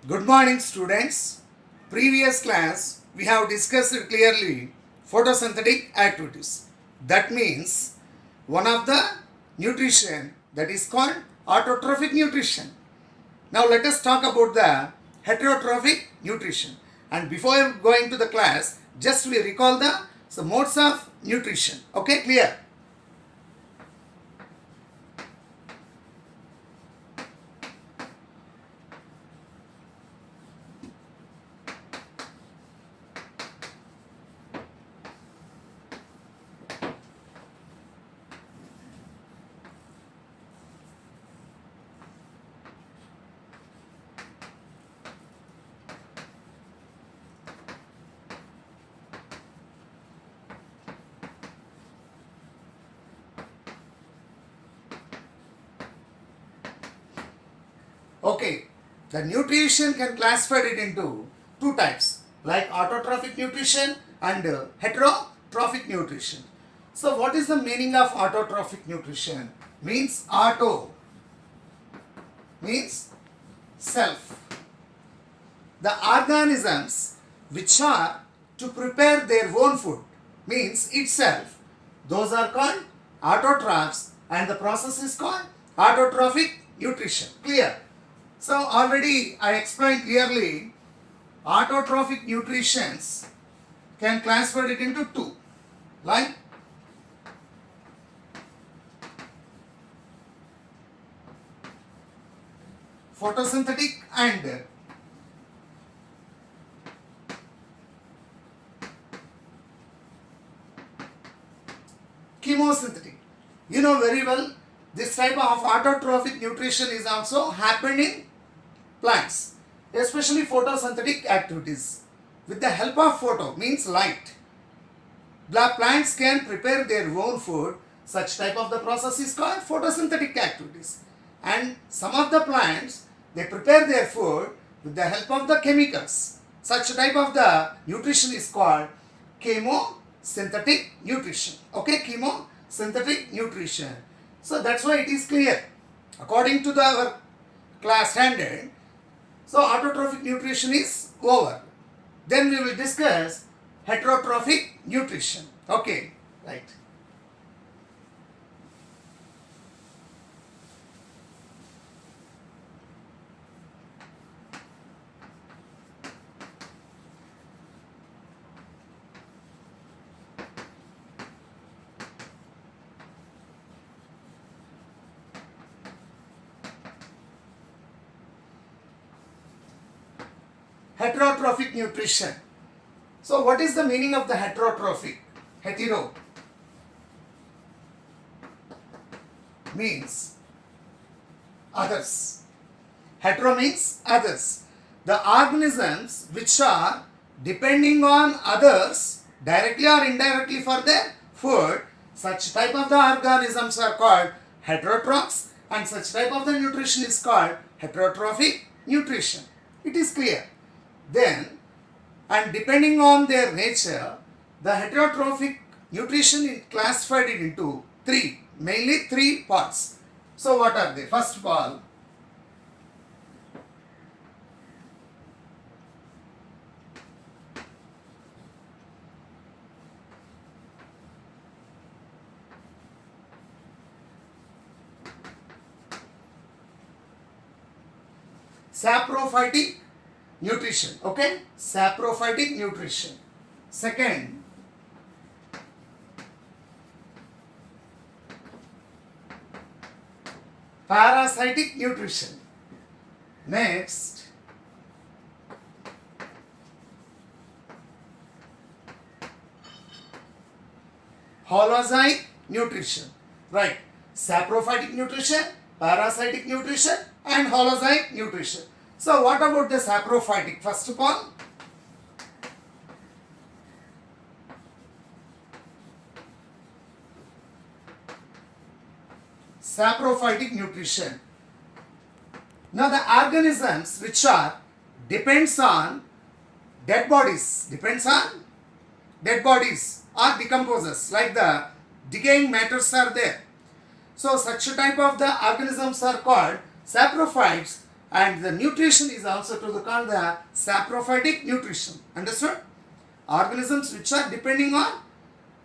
Good morning, students. Previous class we have discussed clearly photosynthetic activities. That means one of the nutrition that is called autotrophic nutrition. Now let us talk about the heterotrophic nutrition. And before going to the class, just we recall the modes of nutrition. Okay, clear? Okay, the nutrition can classify it into two types like autotrophic nutrition and heterotrophic nutrition. So what is the meaning of autotrophic nutrition? Means auto means self. The organisms which are to prepare their own food means itself. Those are called autotrophs and the process is called autotrophic nutrition. Clear? So already I explained clearly autotrophic nutritions can classify it into two like photosynthetic and chemosynthetic. You know very well this type of autotrophic nutrition is also happening in plants, especially photosynthetic activities. With the help of photo means light, the plants can prepare their own food. Such type of the process is called photosynthetic activities. And some of the plants, they prepare their food with the help of the chemicals. Such type of the nutrition is called chemosynthetic nutrition. Okay, chemosynthetic nutrition. So that's why it is clear. According to our class standard, so autotrophic nutrition is over. Then we will discuss heterotrophic nutrition. Okay, right. Heterotrophic nutrition. So what is the meaning of the heterotrophic? Hetero means others. Hetero means others. The organisms which are depending on others directly or indirectly for their food, such type of the organisms are called heterotrophs and such type of the nutrition is called heterotrophic nutrition. It is clear. Then, and depending on their nature, the heterotrophic nutrition is classified into three, mainly three parts. So what are they? First of all, saprophytic nutrition. Okay, saprophytic nutrition. Second, parasitic nutrition. Next, holozoic nutrition. Right, saprophytic nutrition, parasitic nutrition and holozoic nutrition. So what about the saprophytic? First of all, saprophytic nutrition. Now the organisms which are depends on dead bodies or decomposers, like the decaying matters are there. So such type of the organisms are called saprophytes And the nutrition is also to the called the saprophytic nutrition. Understood? Organisms which are depending on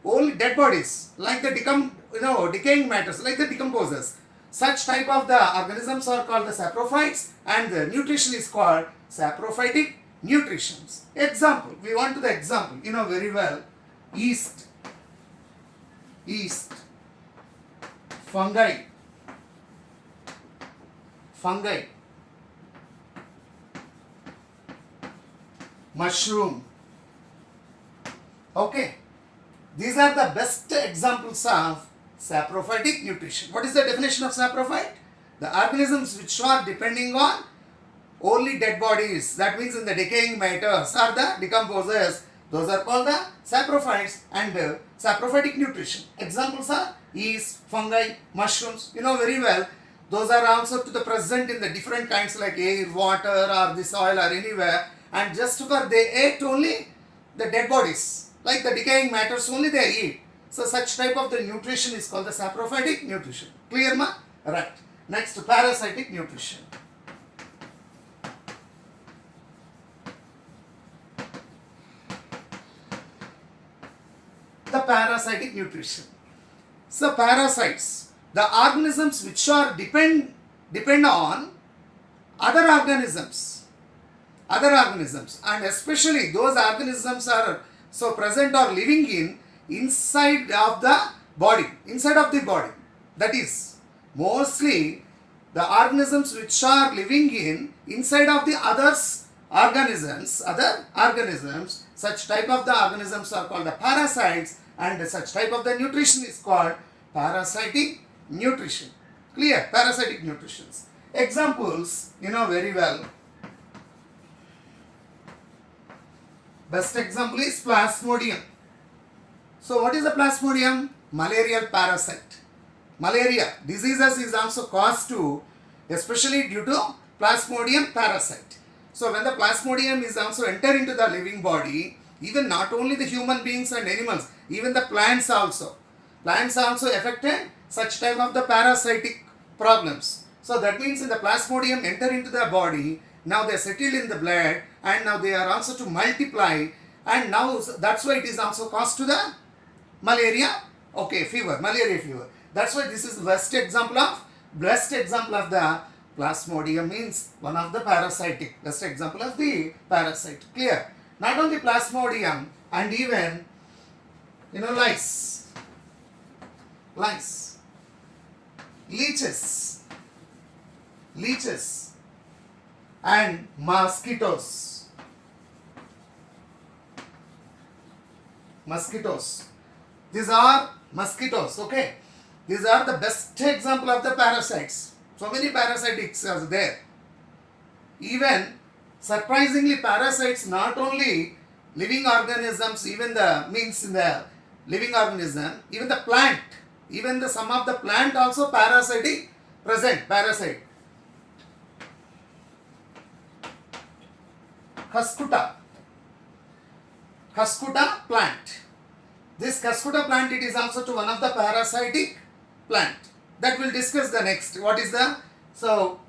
only dead bodies, like the decaying matters, like the decomposers. Such type of the organisms are called the saprophytes, and the nutrition is called saprophytic nutrition. Example, we want to the example, very well, yeast, fungi, mushroom. Okay, these are the best examples of saprophytic nutrition. What is the definition of saprophyte? The organisms which are depending on only dead bodies, that means in the decaying matters are the decomposers. Those are called the saprophytes and saprophytic nutrition. Examples are yeast, fungi, mushrooms. Very well. Those are also to the present in the different kinds like air, water or the soil or anywhere. And just for they ate only the dead bodies, like the decaying matters only they eat. So such type of the nutrition is called the saprophytic nutrition. Clear ma? Right. Next, parasitic nutrition. The parasitic nutrition. So parasites, the organisms which are depend on other organisms, and especially those organisms are so present or living inside of the body. That is mostly the organisms which are living inside of the other organisms. Such type of the organisms are called the parasites, and such type of the nutrition is called parasitic nutrition. Clear? Parasitic nutrition. Examples, very well. Best example is Plasmodium. So what is the Plasmodium? Malarial parasite. Malaria diseases is also caused to, especially due to Plasmodium parasite. So when the Plasmodium is also enter into the living body, even not only the human beings and animals, even the plants also affected such type of the parasitic problems. So that means in the Plasmodium enter into the body, now they settled in the blood, and now they are also to multiply, and now that's why it is also caused to the malaria fever. That's why this is the best example of the Plasmodium, means one of the parasitic, best example of the parasite. Clear? Not only Plasmodium, and even lice, leeches, and mosquitoes. These are mosquitoes, okay? These are the best example of the parasites. So many parasitics are there. Even surprisingly, parasites not only living organisms, even the living organism, even the plant, some of the plant also parasite. Cuscuta plant. This Cuscuta plant, it is also to one of the parasitic plant. That we'll discuss the next. What is the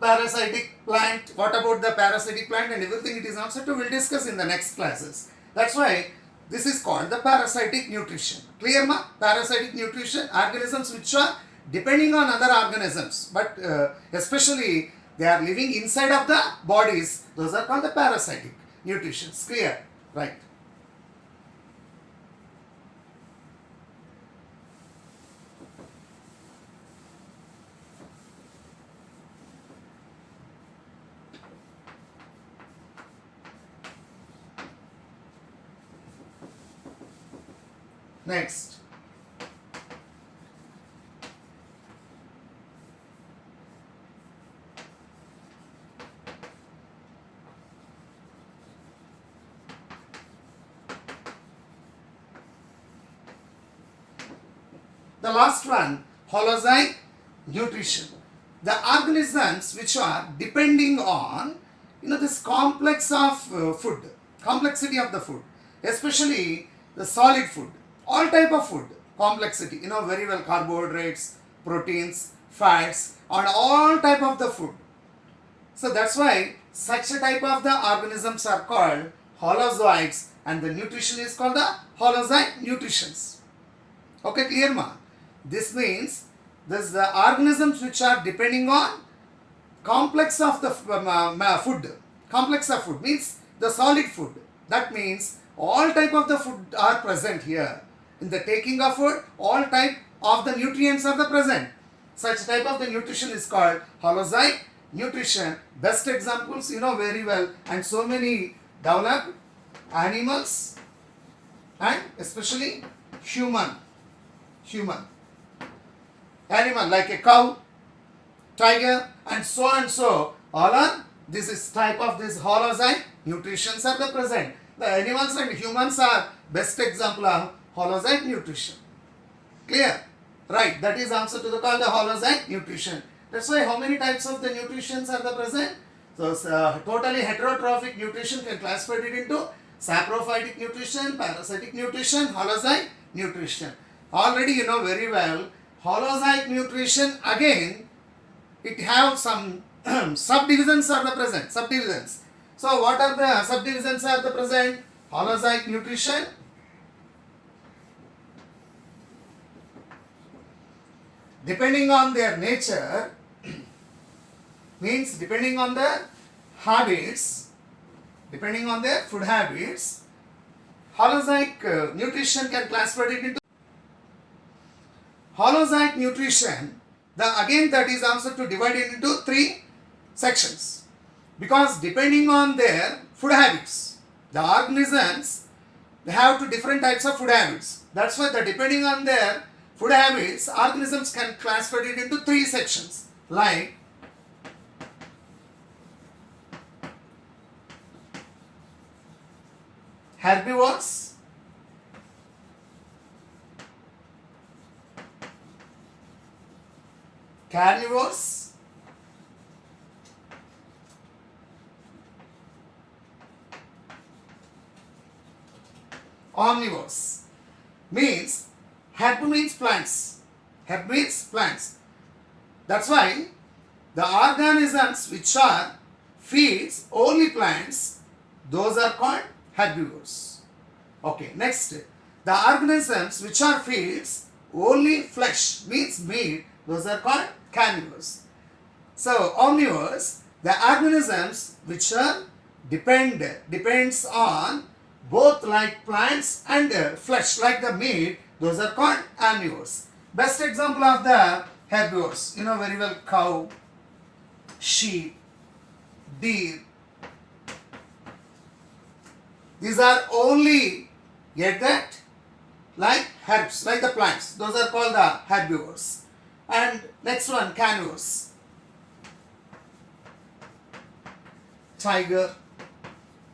parasitic plant? What about the parasitic plant and everything? It is also to we'll discuss in the next classes. That's why this is called the parasitic nutrition. Clear ma? Parasitic nutrition, organisms which are depending on other organisms, but especially they are living inside of the bodies. Those are called the parasitic nutrition. Clear? Right. Next, the last one, holozoic nutrition. The organisms which are depending on this complexity of the food, especially the solid food, all type of food, complexity, very well, carbohydrates, proteins, fats, and all type of the food. So that's why such a type of the organisms are called holozoites, and the nutrition is called the holozoite nutritions. Okay, clear ma? This means this the organisms which are depending on complex of the food. Complex of food means the solid food. That means all type of the food are present here. In the taking of food, all type of the nutrients are the present. Such type of the nutrition is called holozoite nutrition. Best examples you know very well, and so many developed animals and especially human animal like a cow, tiger, and so all are this is type of this holozoite nutritions are the present. The animals and humans are best example of holozoite nutrition. Clear? Right, that is answer to the call the holozoite nutrition. That's why how many types of the nutritions are the present? So totally heterotrophic nutrition can classify it into saprophytic nutrition, parasitic nutrition, holozoite nutrition. Already you know very well, holozoite nutrition again it have some subdivisions are the present. Subdivisions. So what are the subdivisions are the present? Holozoite nutrition. Depending on their nature, means depending on their habits, depending on their food habits, holozoic nutrition can classify it into holozoic nutrition. Again that is also to divide it into three sections, because depending on their food habits, the organisms they have two different types of food habits. That's why depending on their food habits, organisms can classify it into three sections like herbivores, carnivores, omnivores. Means herb means plants. Herb means plants. That's why the organisms which are feeds only plants, those are called herbivores. Okay, next, the organisms which are feeds only flesh means meat, those are called carnivores. So omnivores, the organisms which are depends on both like plants and flesh like the meat, those are called omnivores. Best example of the herbivores, you know very well, cow, sheep, deer. These are only get that like herbs, like the plants. Those are called the herbivores. And next one, carnivores. Tiger,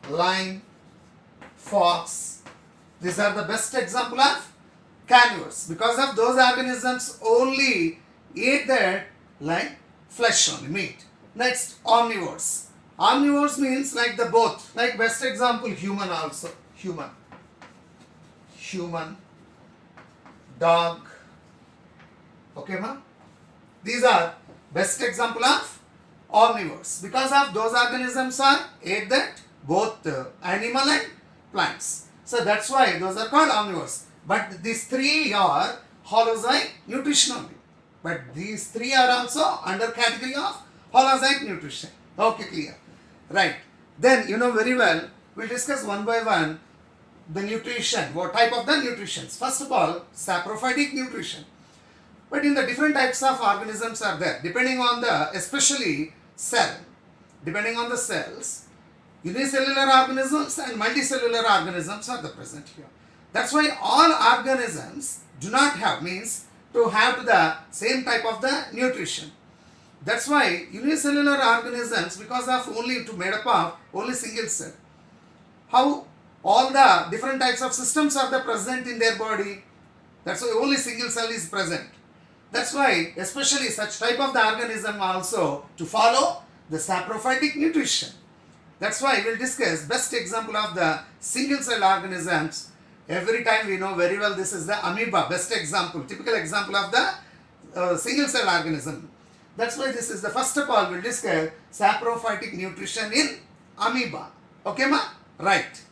lion, fox. These are the best example of carnivores, because of those organisms only eat that like flesh only, meat. Next, omnivores. Omnivores means like the both, like best example human also. Human, dog. Okay ma? These are best example of omnivores, because of those organisms are eat that both animal and plants. So that's why those are called omnivores. But these three are holozoic nutrition only. But these three are also under category of holozoic nutrition. Okay, clear. Right. Then you know very well, we'll discuss one by one the nutrition, what type of the nutritions. First of all, saprophytic nutrition. But in the different types of organisms are there, depending on the, especially cell, depending on the cells, unicellular organisms and multicellular organisms are the present here. That's why all organisms do not have, means to have the same type of the nutrition. That's why unicellular organisms, because of only to made up of only single cell, how all the different types of systems are the present in their body. That's why only single cell is present. That's why especially such type of the organism also to follow the saprophytic nutrition. That's why we'll discuss best example of the single cell organisms. Every time we know very well this is the amoeba, best example, typical example of the single cell organism. That's why this is the first of all we'll discuss saprophytic nutrition in amoeba. Okay ma? Right.